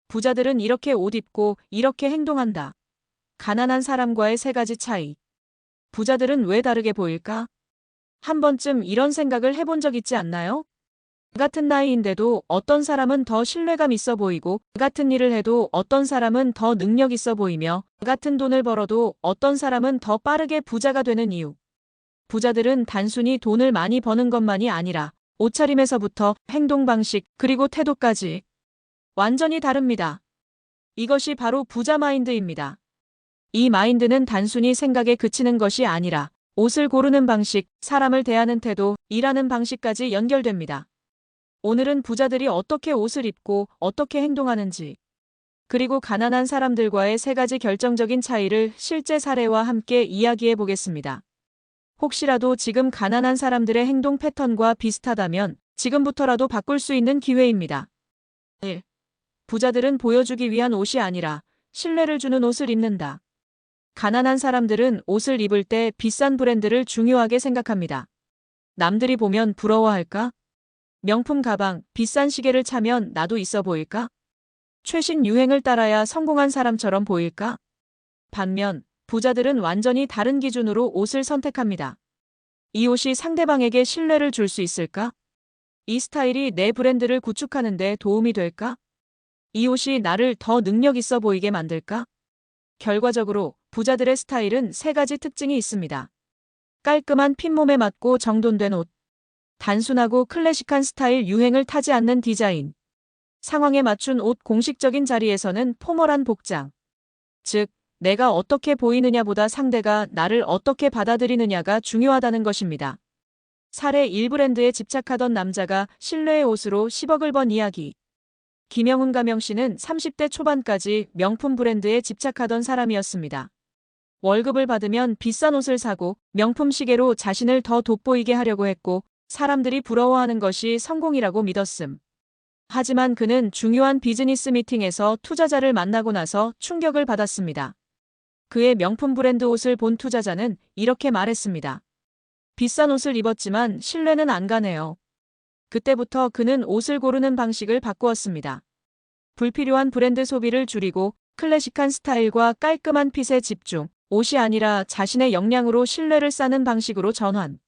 부자들은 이렇게 옷 입고 이렇게 행동한다. 가난한 사람과의 세 가지 차이. 부자들은 왜 다르게 보일까? 한 번쯤 이런 생각을 해본 적 있지 않나요? 같은 나이인데도 어떤 사람은 더 신뢰감 있어 보이고 같은 일을 해도 어떤 사람은 더 능력 있어 보이며 같은 돈을 벌어도 어떤 사람은 더 빠르게 부자가 되는 이유. 부자들은 단순히 돈을 많이 버는 것만이 아니라 옷차림에서부터 행동 방식 그리고 태도까지 완전히 다릅니다. 이것이 바로 부자 마인드입니다. 이 마인드는 단순히 생각에 그치는 것이 아니라 옷을 고르는 방식, 사람을 대하는 태도, 일하는 방식까지 연결됩니다. 오늘은 부자들이 어떻게 옷을 입고 어떻게 행동하는지, 그리고 가난한 사람들과의 세 가지 결정적인 차이를 실제 사례와 함께 이야기해 보겠습니다. 혹시라도 지금 가난한 사람들의 행동 패턴과 비슷하다면 지금부터라도 바꿀 수 있는 기회입니다. 1. 부자들은 보여주기 위한 옷이 아니라 신뢰를 주는 옷을 입는다. 가난한 사람들은 옷을 입을 때 비싼 브랜드를 중요하게 생각합니다. 남들이 보면 부러워할까? 명품 가방, 비싼 시계를 차면 나도 있어 보일까? 최신 유행을 따라야 성공한 사람처럼 보일까? 반면 부자들은 완전히 다른 기준으로 옷을 선택합니다. 이 옷이 상대방에게 신뢰를 줄 수 있을까? 이 스타일이 내 브랜드를 구축하는 데 도움이 될까? 이 옷이 나를 더 능력 있어 보이게 만들까? 결과적으로 부자들의 스타일은 세 가지 특징이 있습니다. 깔끔한 핏몸에 맞고 정돈된 옷. 단순하고 클래식한 스타일 유행을 타지 않는 디자인. 상황에 맞춘 옷 공식적인 자리에서는 포멀한 복장. 즉, 내가 어떻게 보이느냐보다 상대가 나를 어떻게 받아들이느냐가 중요하다는 것입니다. 사례 1 브랜드에 집착하던 남자가 신뢰의 옷으로 10억을 번 이야기. 김영훈 가명 씨는 30대 초반까지 명품 브랜드에 집착하던 사람이었습니다. 월급을 받으면 비싼 옷을 사고 명품 시계로 자신을 더 돋보이게 하려고 했고 사람들이 부러워하는 것이 성공이라고 믿었음. 하지만 그는 중요한 비즈니스 미팅에서 투자자를 만나고 나서 충격을 받았습니다. 그의 명품 브랜드 옷을 본 투자자는 이렇게 말했습니다. 비싼 옷을 입었지만 신뢰는 안 가네요. 그때부터 그는 옷을 고르는 방식을 바꾸었습니다. 불필요한 브랜드 소비를 줄이고 클래식한 스타일과 깔끔한 핏에 집중, 옷이 아니라 자신의 역량으로 신뢰를 쌓는 방식으로 전환.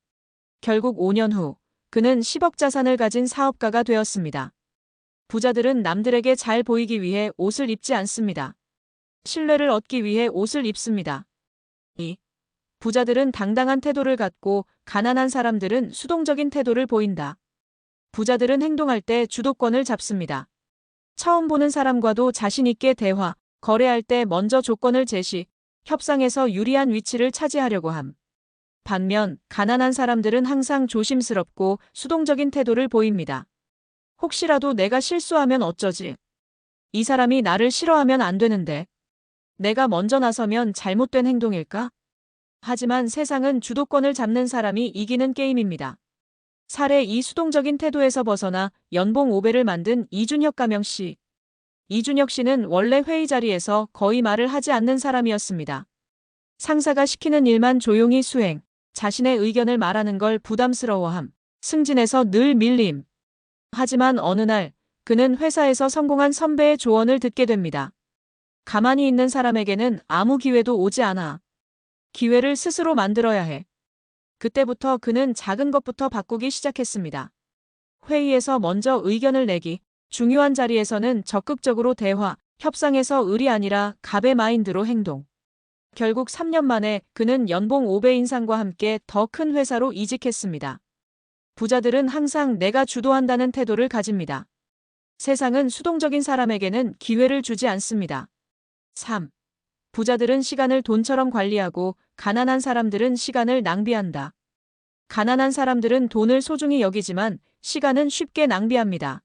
결국 5년 후, 그는 10억 자산을 가진 사업가가 되었습니다. 부자들은 남들에게 잘 보이기 위해 옷을 입지 않습니다. 신뢰를 얻기 위해 옷을 입습니다. 2. 부자들은 당당한 태도를 갖고 가난한 사람들은 수동적인 태도를 보인다. 부자들은 행동할 때 주도권을 잡습니다. 처음 보는 사람과도 자신 있게 대화, 거래할 때 먼저 조건을 제시, 협상에서 유리한 위치를 차지하려고 함. 반면 가난한 사람들은 항상 조심스럽고 수동적인 태도를 보입니다. 혹시라도 내가 실수하면 어쩌지? 이 사람이 나를 싫어하면 안 되는데. 내가 먼저 나서면 잘못된 행동일까? 하지만 세상은 주도권을 잡는 사람이 이기는 게임입니다. 사례 2 수동적인 태도에서 벗어나 연봉 5배를 만든 이준혁 가명 씨. 이준혁 씨는 원래 회의 자리에서 거의 말을 하지 않는 사람이었습니다. 상사가 시키는 일만 조용히 수행, 자신의 의견을 말하는 걸 부담스러워함, 승진에서 늘 밀림. 하지만 어느 날 그는 회사에서 성공한 선배의 조언을 듣게 됩니다. 가만히 있는 사람에게는 아무 기회도 오지 않아. 기회를 스스로 만들어야 해. 그때부터 그는 작은 것부터 바꾸기 시작했습니다. 회의에서 먼저 의견을 내기, 중요한 자리에서는 적극적으로 대화, 협상에서 을이 아니라 갑의 마인드로 행동. 결국 3년 만에 그는 연봉 5배 인상과 함께 더 큰 회사로 이직했습니다. 부자들은 항상 내가 주도한다는 태도를 가집니다. 세상은 수동적인 사람에게는 기회를 주지 않습니다. 3. 부자들은 시간을 돈처럼 관리하고 가난한 사람들은 시간을 낭비한다. 가난한 사람들은 돈을 소중히 여기지만 시간은 쉽게 낭비합니다.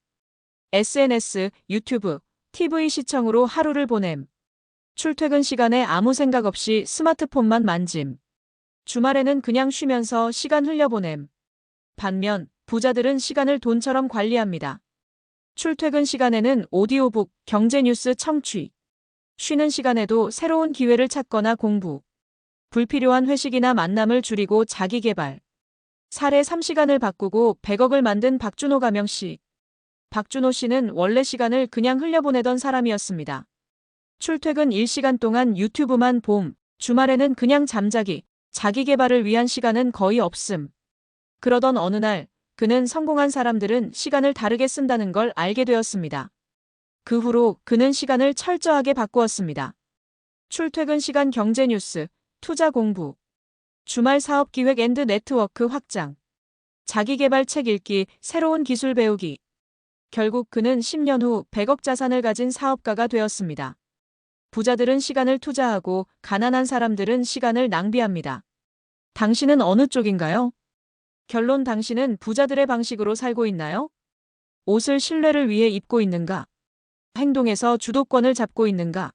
SNS, 유튜브, TV 시청으로 하루를 보냄. 출퇴근 시간에 아무 생각 없이 스마트폰만 만짐. 주말에는 그냥 쉬면서 시간 흘려보냄. 반면 부자들은 시간을 돈처럼 관리합니다. 출퇴근 시간에는 오디오북, 경제 뉴스 청취. 쉬는 시간에도 새로운 기회를 찾거나 공부. 불필요한 회식이나 만남을 줄이고 자기 개발. 사례 3시간을 바꾸고 100억을 만든 박준호 가명 씨. 박준호 씨는 원래 시간을 그냥 흘려보내던 사람이었습니다. 출퇴근 1시간 동안 유튜브만 봄, 주말에는 그냥 잠자기, 자기 개발을 위한 시간은 거의 없음. 그러던 어느 날, 그는 성공한 사람들은 시간을 다르게 쓴다는 걸 알게 되었습니다. 그 후로 그는 시간을 철저하게 바꾸었습니다. 출퇴근 시간 경제 뉴스, 투자 공부, 주말 사업 기획 앤드 네트워크 확장, 자기 개발 책 읽기, 새로운 기술 배우기. 결국 그는 10년 후 100억 자산을 가진 사업가가 되었습니다. 부자들은 시간을 투자하고 가난한 사람들은 시간을 낭비합니다. 당신은 어느 쪽인가요? 결론 당신은 부자들의 방식으로 살고 있나요? 옷을 신뢰를 위해 입고 있는가? 행동에서 주도권을 잡고 있는가?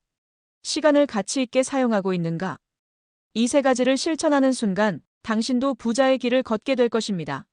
시간을 가치 있게 사용하고 있는가? 이 세 가지를 실천하는 순간 당신도 부자의 길을 걷게 될 것입니다.